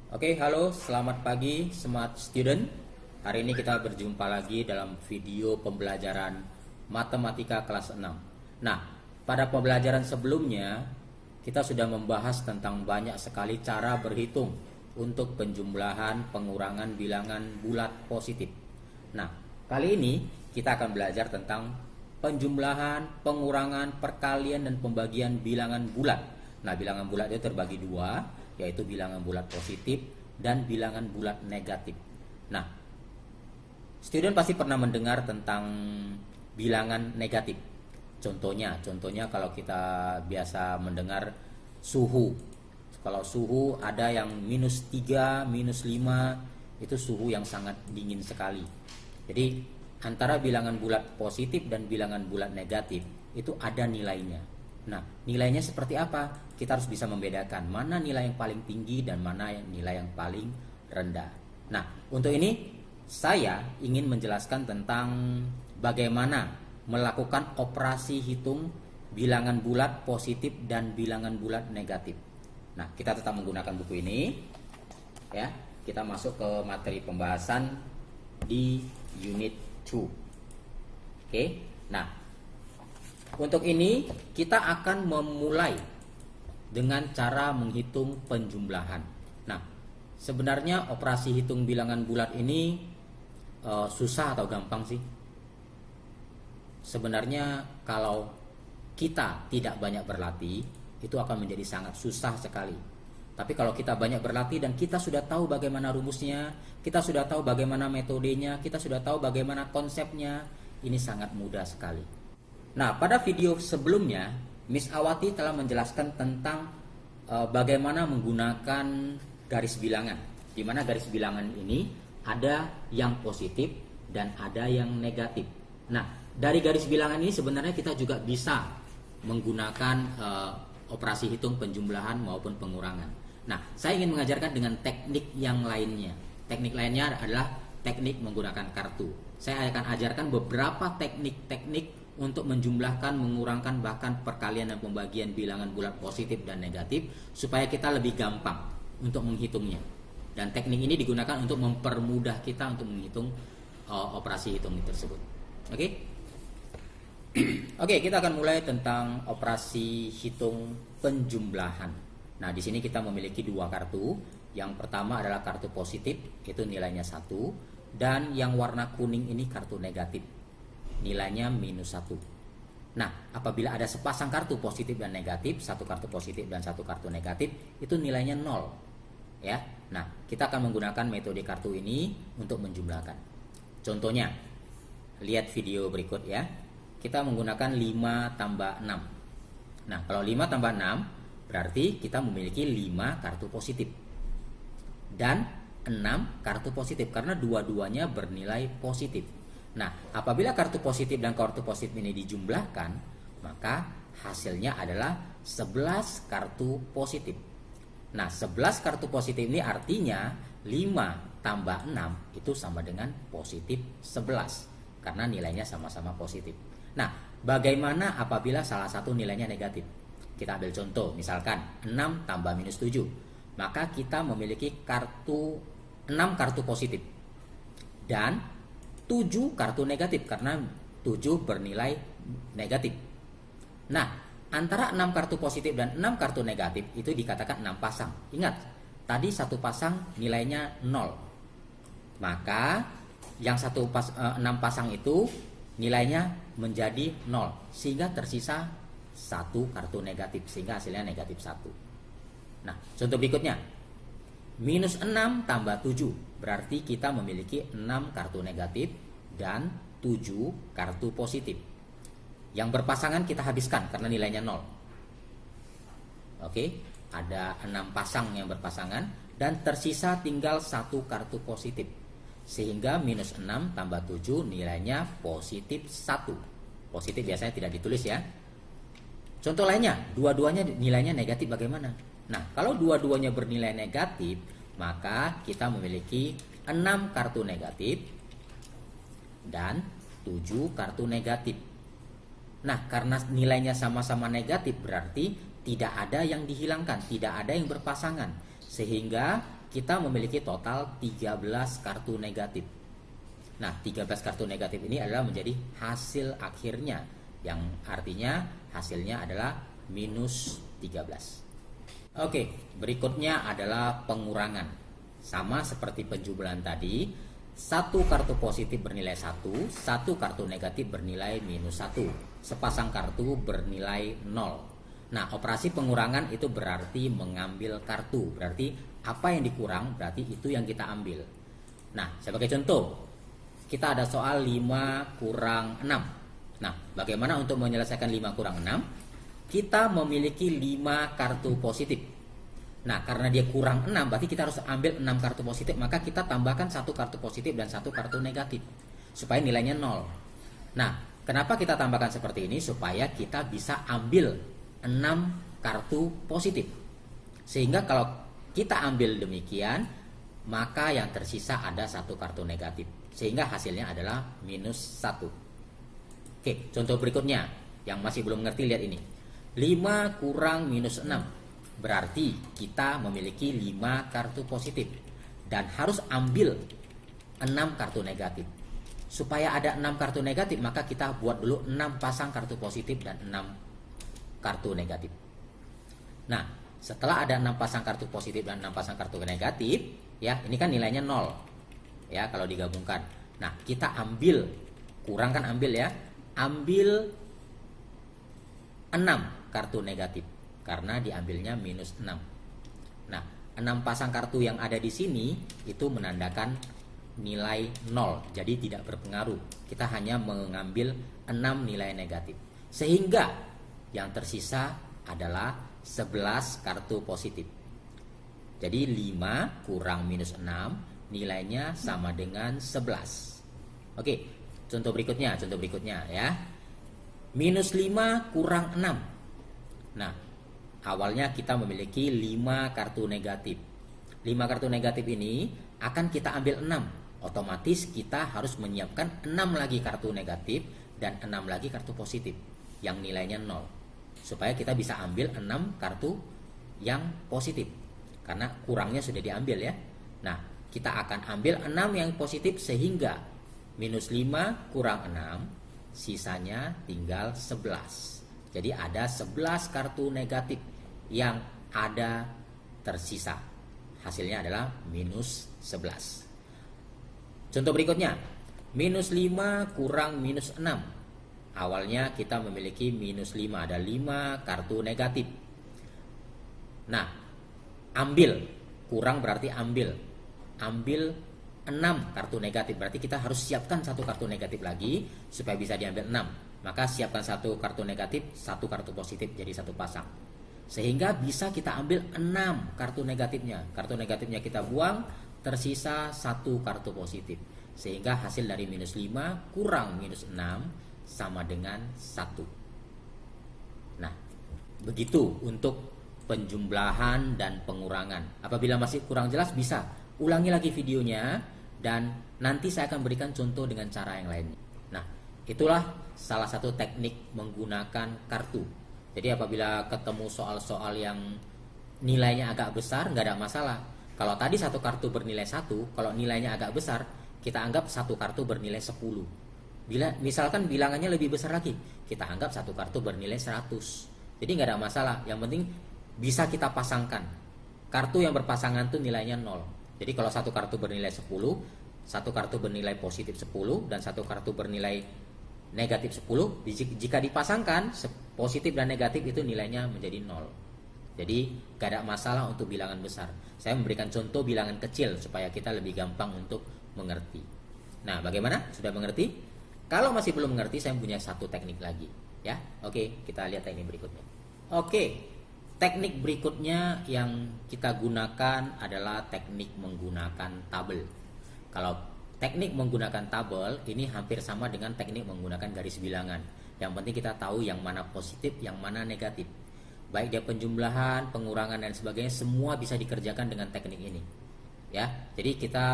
Oke, halo, selamat pagi smart student. Hari ini kita berjumpa lagi dalam video pembelajaran matematika kelas 6. Nah, pada pembelajaran sebelumnya kita sudah membahas tentang banyak sekali cara berhitung untuk penjumlahan pengurangan bilangan bulat positif. Nah, kali ini kita akan belajar tentang penjumlahan, pengurangan, perkalian, dan pembagian bilangan bulat. Nah, bilangan bulat itu terbagi dua, yaitu bilangan bulat positif dan bilangan bulat negatif. Nah, student pasti pernah mendengar tentang bilangan negatif. Contohnya kalau kita biasa mendengar suhu. Kalau suhu ada yang -3, -5, itu suhu yang sangat dingin sekali. Jadi antara bilangan bulat positif dan bilangan bulat negatif itu ada nilainya. Nah, nilainya seperti apa? Kita harus bisa membedakan mana nilai yang paling tinggi dan mana nilai yang paling rendah. Nah, untuk ini saya ingin menjelaskan tentang bagaimana melakukan operasi hitung bilangan bulat positif dan bilangan bulat negatif. Nah, kita tetap menggunakan buku ini. Ya, kita masuk ke materi pembahasan di unit 2. Oke. Nah, untuk ini kita akan memulai dengan cara menghitung penjumlahan. Nah, sebenarnya operasi hitung bilangan bulat ini susah atau gampang sih? Sebenarnya kalau kita tidak banyak berlatih, itu akan menjadi sangat susah sekali. Tapi kalau kita banyak berlatih dan kita sudah tahu bagaimana rumusnya, kita sudah tahu bagaimana metodenya, kita sudah tahu bagaimana konsepnya, ini sangat mudah sekali. Nah, pada video sebelumnya, Miss Awati telah menjelaskan tentang bagaimana menggunakan garis bilangan. Di mana garis bilangan ini ada yang positif dan ada yang negatif. Nah, dari garis bilangan ini sebenarnya kita juga bisa menggunakan operasi hitung penjumlahan maupun pengurangan. Nah, saya ingin mengajarkan dengan teknik yang lainnya. Teknik lainnya adalah teknik menggunakan kartu. Saya akan ajarkan beberapa teknik-teknik untuk menjumlahkan, mengurangkan, bahkan perkalian dan pembagian bilangan bulat positif dan negatif supaya kita lebih gampang untuk menghitungnya. Dan teknik ini digunakan untuk mempermudah kita untuk menghitung operasi hitung tersebut. Oke? Oke, kita akan mulai tentang operasi hitung penjumlahan. Nah, di sini kita memiliki dua kartu. Yang pertama adalah kartu positif, itu nilainya 1, dan yang warna kuning ini kartu negatif, nilainya -1. Nah, apabila ada sepasang kartu positif dan negatif, satu kartu positif dan satu kartu negatif, itu nilainya 0. Ya. Nah, kita akan menggunakan metode kartu ini untuk menjumlahkan. Contohnya, lihat video berikut ya. Kita menggunakan 5 tambah 6. Nah, kalau 5 tambah 6 berarti kita memiliki 5 kartu positif dan 6 kartu positif karena dua-duanya bernilai positif. Nah, apabila kartu positif dan kartu positif ini dijumlahkan, maka hasilnya adalah 11 kartu positif. Nah, 11 kartu positif ini artinya 5 tambah 6 itu sama dengan positif 11 karena nilainya sama-sama positif. Nah, bagaimana apabila salah satu nilainya negatif? Kita ambil contoh, misalkan 6 tambah -7. Maka kita memiliki 6 kartu positif dan 7 kartu negatif karena 7 bernilai negatif. Nah, antara 6 kartu positif dan 6 kartu negatif itu dikatakan 6 pasang. Ingat, tadi satu pasang nilainya 0. Maka yang 6 pasang itu nilainya menjadi 0 sehingga tersisa 1 kartu negatif sehingga hasilnya negatif 1. Nah, contoh berikutnya. -6 tambah 7 berarti kita memiliki 6 kartu negatif dan 7 kartu positif. Yang berpasangan kita habiskan karena nilainya 0. Oke, ada 6 pasang yang berpasangan dan tersisa tinggal 1 kartu positif. Sehingga -6 tambah 7 nilainya positif 1. Positif biasanya tidak ditulis ya. Contoh lainnya, dua-duanya nilainya negatif bagaimana? Nah, kalau dua-duanya bernilai negatif, maka kita memiliki 6 kartu negatif dan 7 kartu negatif. Nah, karena nilainya sama-sama negatif berarti tidak ada yang dihilangkan, tidak ada yang berpasangan. Sehingga kita memiliki total 13 kartu negatif. Nah, 13 kartu negatif ini adalah menjadi hasil akhirnya, yang artinya hasilnya adalah minus 13. Oke, berikutnya adalah pengurangan. Sama seperti penjumlahan tadi, satu kartu positif bernilai 1, satu kartu negatif bernilai minus 1. Sepasang kartu bernilai 0. Nah, operasi pengurangan itu berarti mengambil kartu. Berarti apa yang dikurang, berarti itu yang kita ambil. Nah, sebagai contoh, kita ada soal 5 kurang 6. Nah, bagaimana untuk menyelesaikan 5 kurang 6? Kita memiliki 5 kartu positif. Nah, karena dia kurang 6, berarti kita harus ambil 6 kartu positif. Maka kita tambahkan satu kartu positif dan satu kartu negatif, supaya nilainya 0. Nah, kenapa kita tambahkan seperti ini? Supaya kita bisa ambil 6 kartu positif. Sehingga kalau kita ambil demikian, maka yang tersisa ada satu kartu negatif. Sehingga hasilnya adalah minus 1. Oke, contoh berikutnya. Yang masih belum ngerti, lihat ini. 5 kurang minus 6. Berarti kita memiliki 5 kartu positif. Dan harus ambil 6 kartu negatif. Supaya ada 6 kartu negatif, maka kita buat dulu 6 pasang kartu positif dan 6 kartu negatif. Nah, setelah ada 6 pasang kartu positif dan 6 pasang kartu negatif, ya, ini kan nilainya 0. Ya, kalau digabungkan. Nah, kita ambil, kurang kan ambil ya. Ambil 6 kartu negatif karena diambilnya minus 6. Nah, 6 pasang kartu yang ada di sini itu menandakan nilai 0, jadi tidak berpengaruh. Kita hanya mengambil 6 nilai negatif. Sehingga yang tersisa adalah 11 kartu positif. Jadi 5 kurang minus 6 nilainya sama dengan 11. Oke, contoh berikutnya ya. Minus 5 kurang 6. Nah, awalnya kita memiliki 5 kartu negatif. 5 kartu negatif ini akan kita ambil 6. Otomatis kita harus menyiapkan 6 lagi kartu negatif dan 6 lagi kartu positif yang nilainya 0. Supaya kita bisa ambil 6 kartu yang positif. Karena kurangnya sudah diambil ya. Nah, kita akan ambil 6 yang positif sehingga minus 5 kurang 6, sisanya tinggal 11. Jadi ada 11 kartu negatif yang ada tersisa. Hasilnya adalah minus 11. Contoh berikutnya, minus 5 kurang minus 6. Awalnya kita memiliki minus 5, ada 5 kartu negatif. Nah, ambil, kurang berarti ambil 6 kartu negatif. Berarti kita harus siapkan satu kartu negatif lagi supaya bisa diambil 6. Maka siapkan satu kartu negatif, satu kartu positif, jadi satu pasang. Sehingga bisa kita ambil 6 kartu negatifnya. Kartu negatifnya kita buang, tersisa satu kartu positif. Sehingga hasil dari minus 5 kurang minus 6 sama dengan 1. Nah, begitu untuk penjumlahan dan pengurangan. Apabila masih kurang jelas, bisa ulangi lagi videonya dan nanti saya akan berikan contoh dengan cara yang lainnya. Nah, itulah salah satu teknik menggunakan kartu. Jadi apabila ketemu soal-soal yang nilainya agak besar, nggak ada masalah. Kalau tadi satu kartu bernilai 1, kalau nilainya agak besar, kita anggap satu kartu bernilai 10. Bila misalkan bilangannya lebih besar lagi, kita anggap satu kartu bernilai 100. Jadi nggak ada masalah. Yang penting bisa kita pasangkan. Kartu yang berpasangan tuh nilainya 0. Jadi kalau satu kartu bernilai 10, satu kartu bernilai positif 10, dan satu kartu bernilai negatif 10, jika dipasangkan positif dan negatif itu nilainya menjadi 0. Jadi gak ada masalah untuk bilangan besar. Saya memberikan contoh bilangan kecil supaya kita lebih gampang untuk mengerti. Nah, bagaimana? Sudah mengerti? Kalau masih belum mengerti, saya punya satu teknik lagi ya. Oke, kita lihat teknik berikutnya. Oke, teknik berikutnya yang kita gunakan adalah teknik menggunakan tabel. Kalau teknik menggunakan tabel ini hampir sama dengan teknik menggunakan garis bilangan. Yang penting kita tahu yang mana positif, yang mana negatif. Baik dia penjumlahan, pengurangan dan sebagainya, semua bisa dikerjakan dengan teknik ini. Ya, jadi kita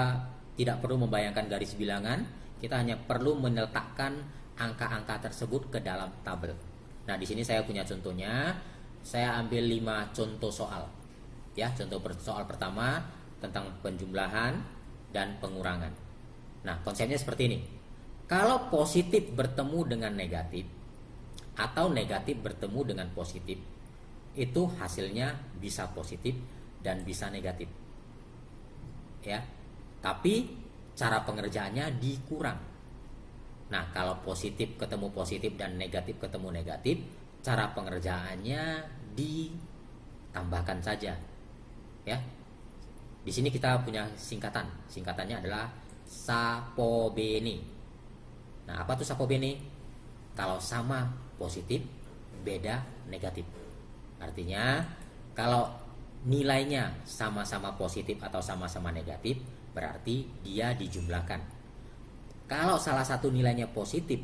tidak perlu membayangkan garis bilangan, kita hanya perlu meletakkan angka-angka tersebut ke dalam tabel. Nah, di sini saya punya contohnya. Saya ambil 5 contoh soal. Ya, contoh soal pertama tentang penjumlahan dan pengurangan. Nah, konsepnya seperti ini. Kalau positif bertemu dengan negatif atau negatif bertemu dengan positif, itu hasilnya bisa positif dan bisa negatif. Ya. Tapi cara pengerjaannya dikurang. Nah, kalau positif ketemu positif dan negatif ketemu negatif, cara pengerjaannya ditambahkan saja. Ya. Di sini kita punya singkatan. Singkatannya adalah sapobene. Nah, apa tuh sapobene? Kalau sama positif, beda negatif. Artinya, kalau nilainya sama-sama positif atau sama-sama negatif, berarti dia dijumlahkan. Kalau salah satu nilainya positif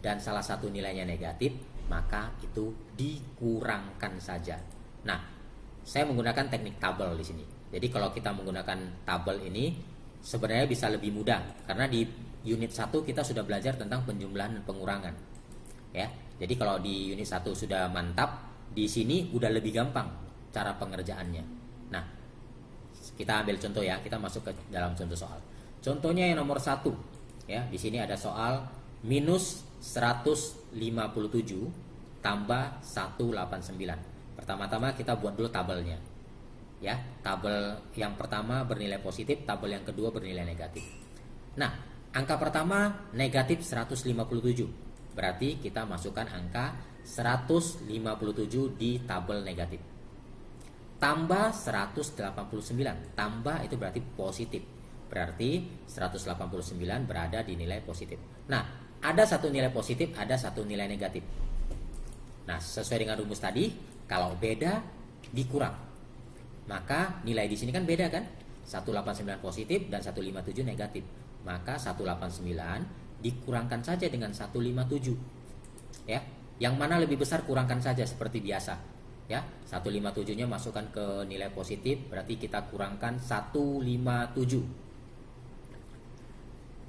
dan salah satu nilainya negatif, maka itu dikurangkan saja. Nah, saya menggunakan teknik tabel di sini. Jadi kalau kita menggunakan tabel ini sebenarnya bisa lebih mudah karena di unit 1 kita sudah belajar tentang penjumlahan dan pengurangan. Ya. Jadi kalau di unit 1 sudah mantap, di sini udah lebih gampang cara pengerjaannya. Nah, kita ambil contoh ya, kita masuk ke dalam contoh soal. Contohnya yang nomor 1. Ya, di sini ada soal minus 157 tambah 189. Pertama-tama kita buat dulu tabelnya. Ya, tabel yang pertama bernilai positif, tabel yang kedua bernilai negatif. Nah, angka pertama negatif 157. Berarti kita masukkan angka 157 di tabel negatif. Tambah 189. Tambah itu berarti positif. Berarti 189 berada di nilai positif. Nah, ada satu nilai positif, ada satu nilai negatif. Nah, sesuai dengan rumus tadi, kalau beda dikurang. Maka nilai di sini kan beda kan? 189 positif dan 157 negatif. Maka 189 dikurangkan saja dengan 157. Ya. Yang mana lebih besar kurangkan saja seperti biasa. Ya, 157-nya masukkan ke nilai positif, berarti kita kurangkan 157.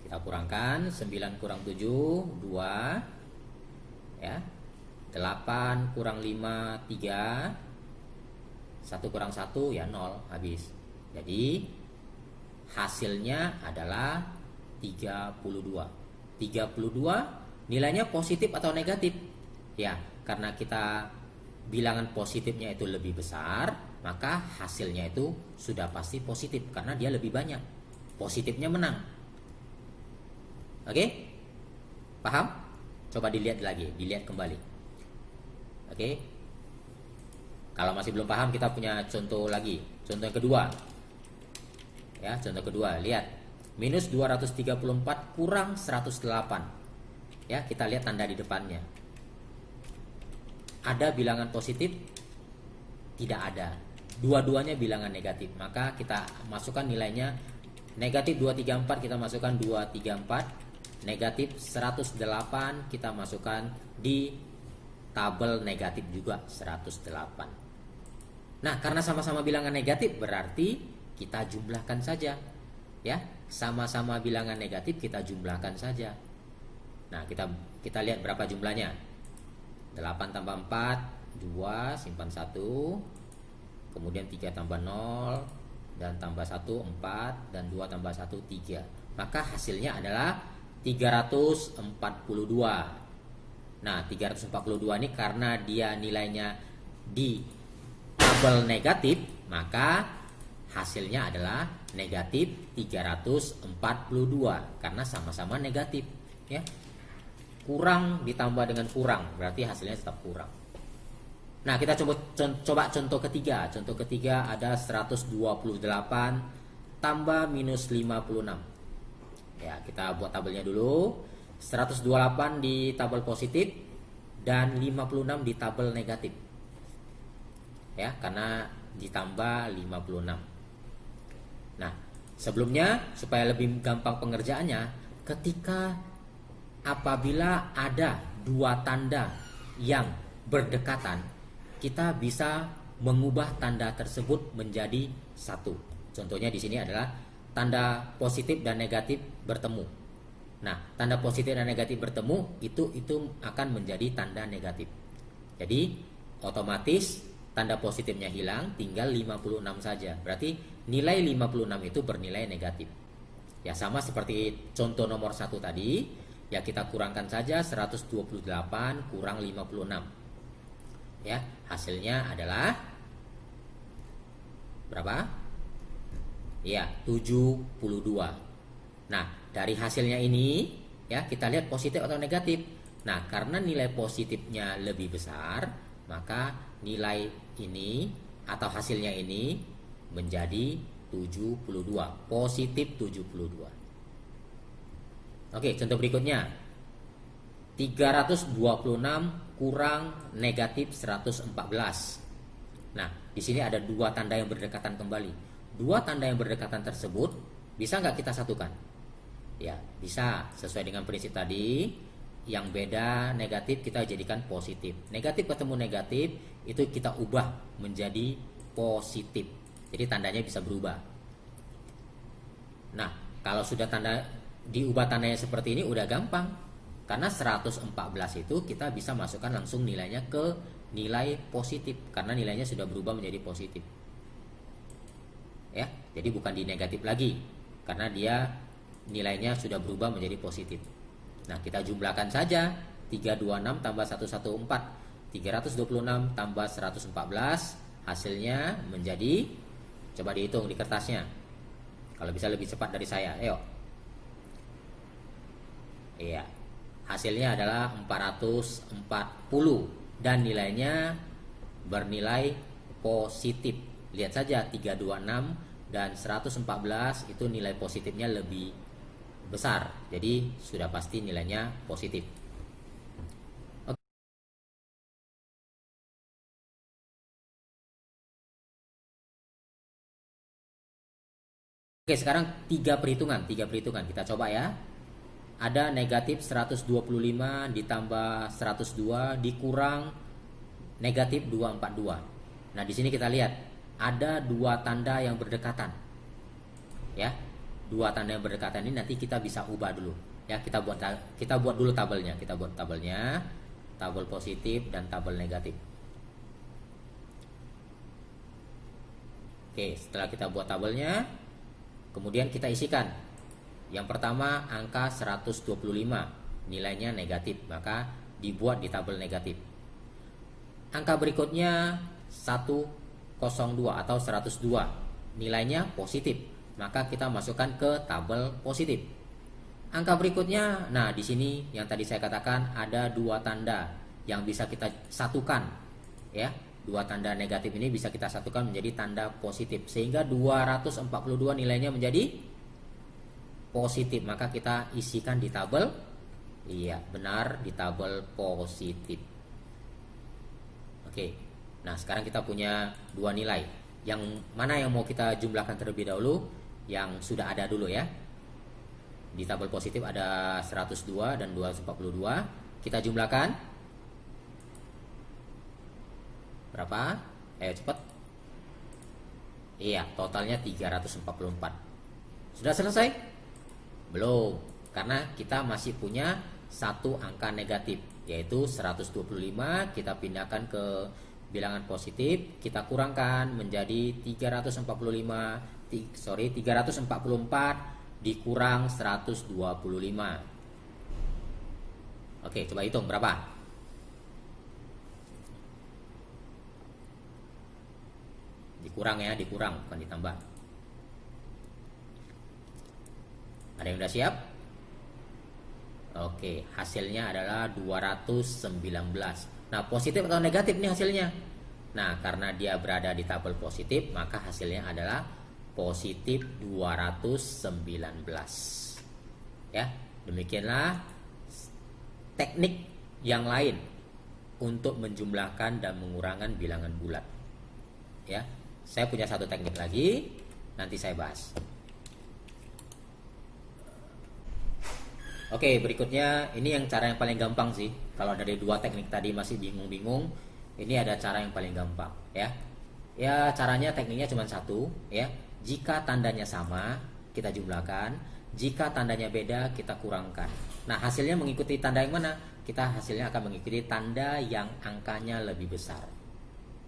Kita kurangkan 9 kurang 7 2. Ya. 8 kurang 5 3. 1 kurang 1 ya 0, habis. Jadi hasilnya adalah 32. 32 nilainya positif atau negatif? Ya, karena kita bilangan positifnya itu lebih besar, maka hasilnya itu sudah pasti positif karena dia lebih banyak. Positifnya menang. Oke? Paham? Coba dilihat lagi, dilihat kembali. Oke? Kalau masih belum paham, kita punya contoh lagi. Contoh yang kedua. Ya, contoh kedua, lihat. Minus 234 kurang 108. Ya, kita lihat tanda di depannya. Ada bilangan positif? Tidak ada. Dua-duanya bilangan negatif. Maka kita masukkan nilainya. Negatif 234 kita masukkan 234. Negatif 108 kita masukkan di tabel negatif juga 108. Nah, karena sama-sama bilangan negatif berarti kita jumlahkan saja. Ya, sama-sama bilangan negatif kita jumlahkan saja. Nah, kita lihat berapa jumlahnya. 8 tambah 4 2, simpan 1. Kemudian 3 tambah 0 dan tambah 1 4 dan 2 tambah 1 3. Maka hasilnya adalah 342. Nah, 342 ini karena dia nilainya di tabel negatif, maka hasilnya adalah negatif 342 karena sama-sama negatif, ya. Kurang ditambah dengan kurang, berarti hasilnya tetap kurang. Nah, kita coba contoh ketiga. Contoh ketiga ada 128 tambah minus 56. Ya, kita buat tabelnya dulu. 128 di tabel positif dan 56 di tabel negatif. Ya, karena ditambah 56. Nah, sebelumnya supaya lebih gampang pengerjaannya, ketika apabila ada dua tanda yang berdekatan, kita bisa mengubah tanda tersebut menjadi satu. Contohnya di sini adalah tanda positif dan negatif bertemu. Nah, tanda positif dan negatif bertemu itu akan menjadi tanda negatif. Jadi otomatis tanda positifnya hilang, tinggal 56 saja. Berarti nilai 56 itu bernilai negatif. Ya, sama seperti contoh nomor 1 tadi, ya kita kurangkan saja 128 kurang 56. Ya, hasilnya adalah berapa? Ya, 72. Nah, dari hasilnya ini ya kita lihat positif atau negatif. Nah, karena nilai positifnya lebih besar, maka nilai ini atau hasilnya ini menjadi 72, positif 72. Oke, contoh berikutnya. 326 kurang negatif 114. Nah, di sini ada dua tanda yang berdekatan kembali. Dua tanda yang berdekatan tersebut bisa nggak kita satukan? Ya, bisa. Sesuai dengan prinsip tadi, yang beda negatif kita jadikan positif. Negatif ketemu negatif, itu kita ubah menjadi positif. Jadi tandanya bisa berubah. Nah, kalau sudah diubah tandanya seperti ini udah gampang. Karena 114 itu kita bisa masukkan langsung nilainya ke nilai positif karena nilainya sudah berubah menjadi positif. Ya, jadi bukan di negatif lagi karena dia nilainya sudah berubah menjadi positif. Nah, kita jumlahkan saja 326 tambah 114. 326 tambah 114 hasilnya menjadi, coba dihitung di kertasnya. Kalau bisa lebih cepat dari saya, ayo. Iya. Hasilnya adalah 440 dan nilainya bernilai positif. Lihat saja 326 dan 114 itu nilai positifnya lebih besar. Jadi sudah pasti nilainya positif. Oke, sekarang tiga perhitungan kita coba ya. Ada negatif 125 ditambah 102 dikurang negatif 242. Nah, di sini kita lihat ada dua tanda yang berdekatan. Ya. Dua tanda yang berdekatan ini nanti kita bisa ubah dulu. Ya, kita buat dulu tabelnya. Kita buat tabelnya, tabel positif dan tabel negatif. Oke, setelah kita buat tabelnya, kemudian kita isikan. Yang pertama angka 125, nilainya negatif, maka dibuat di tabel negatif. Angka berikutnya 102 atau 102, nilainya positif, maka kita masukkan ke tabel positif. Angka berikutnya, nah di sini yang tadi saya katakan ada dua tanda yang bisa kita satukan, ya. Dua tanda negatif ini bisa kita satukan menjadi tanda positif, sehingga 242 nilainya menjadi positif, maka kita isikan di tabel. Iya, benar, di tabel positif. Oke. Nah, sekarang kita punya dua nilai. Yang mana yang mau kita jumlahkan terlebih dahulu? Yang sudah ada dulu ya. Di tabel positif ada 102 dan 242. Kita jumlahkan. Berapa? Ayo cepat. Iya, totalnya 344. Sudah selesai? Belum, karena kita masih punya satu angka negatif, yaitu 125. Kita pindahkan ke bilangan positif, kita kurangkan menjadi 344 dikurang 125. Oke, coba hitung berapa? Dikurang ya, dikurang bukan ditambah. Ada yang udah siap? Oke, hasilnya adalah 219. Nah, positif atau negatif nih hasilnya? Nah, karena dia berada di tabel positif, maka hasilnya adalah positif 219. Ya, demikianlah teknik yang lain untuk menjumlahkan dan mengurangkan bilangan bulat. Ya, saya punya satu teknik lagi, nanti saya bahas. Oke, berikutnya ini yang cara yang paling gampang sih. Kalau dari dua teknik tadi masih bingung-bingung, ini ada cara yang paling gampang ya. Ya, caranya tekniknya cuma satu ya. Jika tandanya sama, kita jumlahkan. Jika tandanya beda, kita kurangkan. Nah, hasilnya mengikuti tanda yang mana? Hasilnya akan mengikuti tanda yang angkanya lebih besar.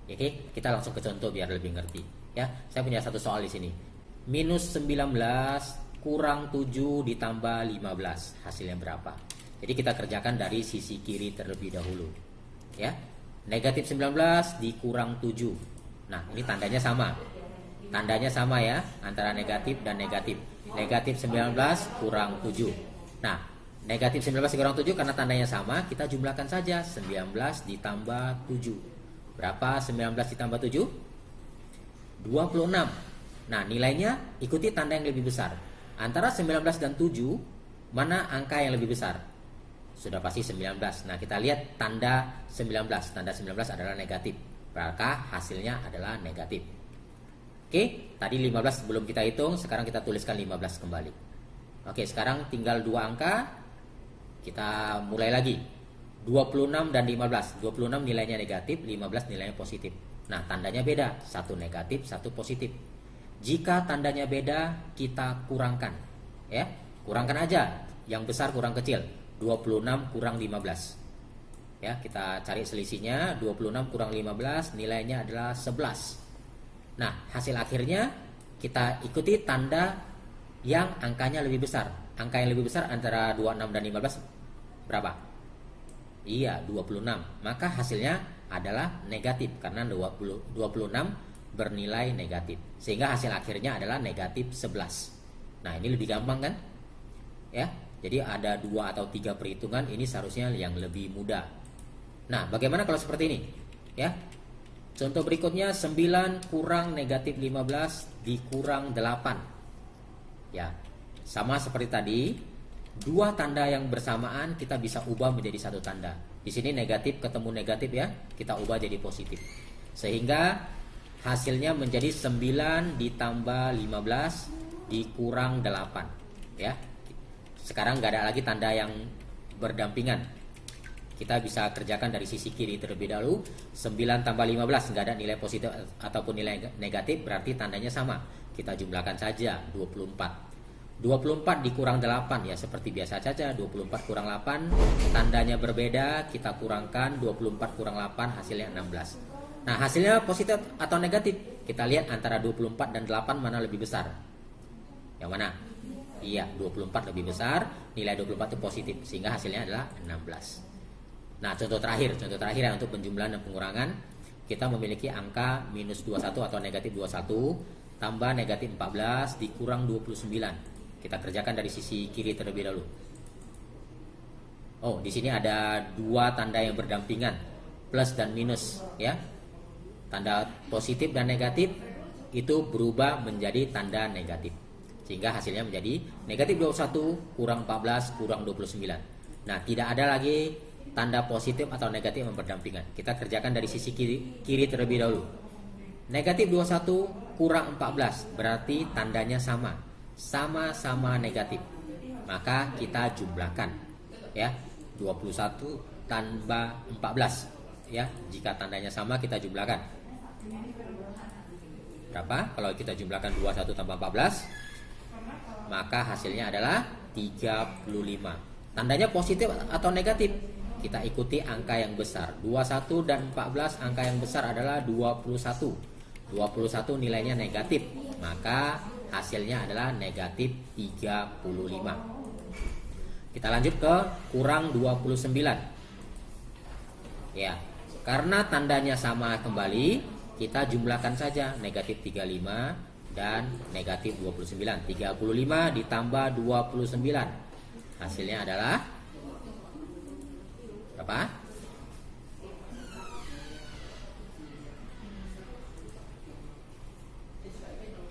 Oke, kita langsung ke contoh biar lebih ngerti. Ya, saya punya satu soal di sini. Minus 19 kurang 7 ditambah 15. Hasilnya berapa? Jadi kita kerjakan dari sisi kiri terlebih dahulu. Ya. Negatif 19 dikurang 7. Nah, ini tandanya sama. Tandanya sama ya, antara negatif dan negatif. Negatif 19 kurang 7. Nah, negatif 19 kurang 7 karena tandanya sama, kita jumlahkan saja. 19 ditambah 7. Berapa 19 ditambah 7? 26. Nah, nilainya ikuti tanda yang lebih besar. Antara 19 dan 7, mana angka yang lebih besar? Sudah pasti 19. Nah, kita lihat tanda 19. Tanda 19 adalah negatif. Maka hasilnya adalah negatif. Oke, tadi 15 belum kita hitung, sekarang kita tuliskan 15 kembali. Oke, sekarang tinggal dua angka. Kita mulai lagi. 26 dan 15. 26 nilainya negatif, 15 nilainya positif. Nah, tandanya beda. Satu negatif, satu positif. Jika tandanya beda, kita kurangkan. Ya, kurangkan aja. Yang besar kurang kecil. 26 kurang 15. Ya, kita cari selisihnya. 26 kurang 15 nilainya adalah 11. Nah, hasil akhirnya kita ikuti tanda yang angkanya lebih besar. Angka yang lebih besar antara 26 dan 15 berapa? Iya, 26. Maka hasilnya adalah negatif karena 26 bernilai negatif. Sehingga hasil akhirnya adalah negatif 11. Nah, ini lebih gampang kan? Ya. Jadi ada 2 atau 3 perhitungan, ini seharusnya yang lebih mudah. Nah, bagaimana kalau seperti ini? Ya. Contoh berikutnya 9 kurang negatif 15 dikurang 8. Ya. Sama seperti tadi, dua tanda yang bersamaan kita bisa ubah menjadi satu tanda. Di sini negatif ketemu negatif ya, kita ubah jadi positif. Sehingga hasilnya menjadi 9 ditambah 15 dikurang 8. Ya. Sekarang nggak ada lagi tanda yang berdampingan. Kita bisa kerjakan dari sisi kiri terlebih dahulu. 9 tambah 15 nggak ada nilai positif ataupun nilai negatif, berarti tandanya sama. Kita jumlahkan saja 24. 24 dikurang 8 ya seperti biasa saja. 24 kurang 8 tandanya berbeda, kita kurangkan 24 kurang 8 hasilnya 16. Nah, hasilnya positif atau negatif? Kita lihat antara 24 dan 8 mana lebih besar. Yang mana? Iya, 24 lebih besar, nilai 24 itu positif, sehingga hasilnya adalah 16. Nah, contoh terakhir ya untuk penjumlahan dan pengurangan, kita memiliki angka minus 21 atau negatif 21 tambah negatif 14 dikurang 29. Kita kerjakan dari sisi kiri terlebih dahulu. Oh, di sini ada dua tanda yang berdampingan, plus dan minus ya. Tanda positif dan negatif itu berubah menjadi tanda negatif. Sehingga hasilnya menjadi negatif 21 kurang 14 kurang 29. Nah, tidak ada lagi tanda positif atau negatif yang berdampingan. Kita kerjakan dari sisi kiri terlebih dahulu. Negatif 21 kurang 14 berarti tandanya sama. Sama-sama negatif. Maka kita jumlahkan ya. 21 tambah 14 ya. Jika tandanya sama kita jumlahkan. Berapa? Kalau kita jumlahkan 21 tambah 14 maka hasilnya adalah 35. Tandanya positif atau negatif? Kita ikuti angka yang besar. 21 dan 14 angka yang besar adalah 21. 21 nilainya negatif, maka hasilnya adalah negatif 35. Kita lanjut ke kurang 29. Ya, karena tandanya sama kembali, kita jumlahkan saja negatif 35 dan negatif 29. 35 ditambah 29. Hasilnya adalah berapa?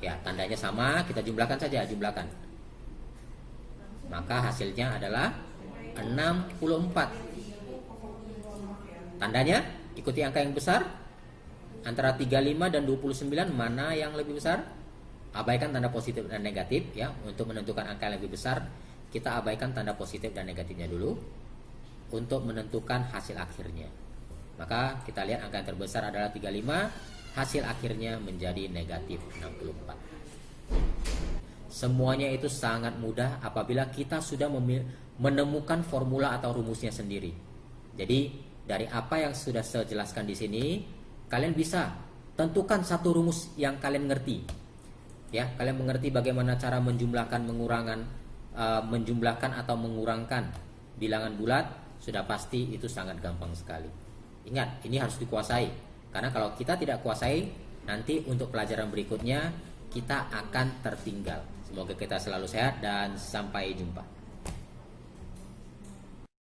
Ya, tandanya sama, kita jumlahkan saja, jumlahkan. Maka hasilnya adalah 64. Tandanya ikuti angka yang besar. Antara 35 dan 29 mana yang lebih besar? Abaikan tanda positif dan negatif ya. Untuk menentukan angka yang lebih besar, kita abaikan tanda positif dan negatifnya dulu untuk menentukan hasil akhirnya. Maka kita lihat angka yang terbesar adalah 35, hasil akhirnya menjadi negatif 64. Semuanya itu sangat mudah apabila kita sudah menemukan formula atau rumusnya sendiri. Jadi dari apa yang sudah saya jelaskan di sini, kalian bisa tentukan satu rumus yang kalian ngerti. Ya, kalian mengerti bagaimana cara menjumlahkan atau mengurangkan bilangan bulat, sudah pasti itu sangat gampang sekali. Ingat, ini harus dikuasai. Karena kalau kita tidak kuasai, nanti untuk pelajaran berikutnya kita akan tertinggal. Semoga kita selalu sehat dan sampai jumpa.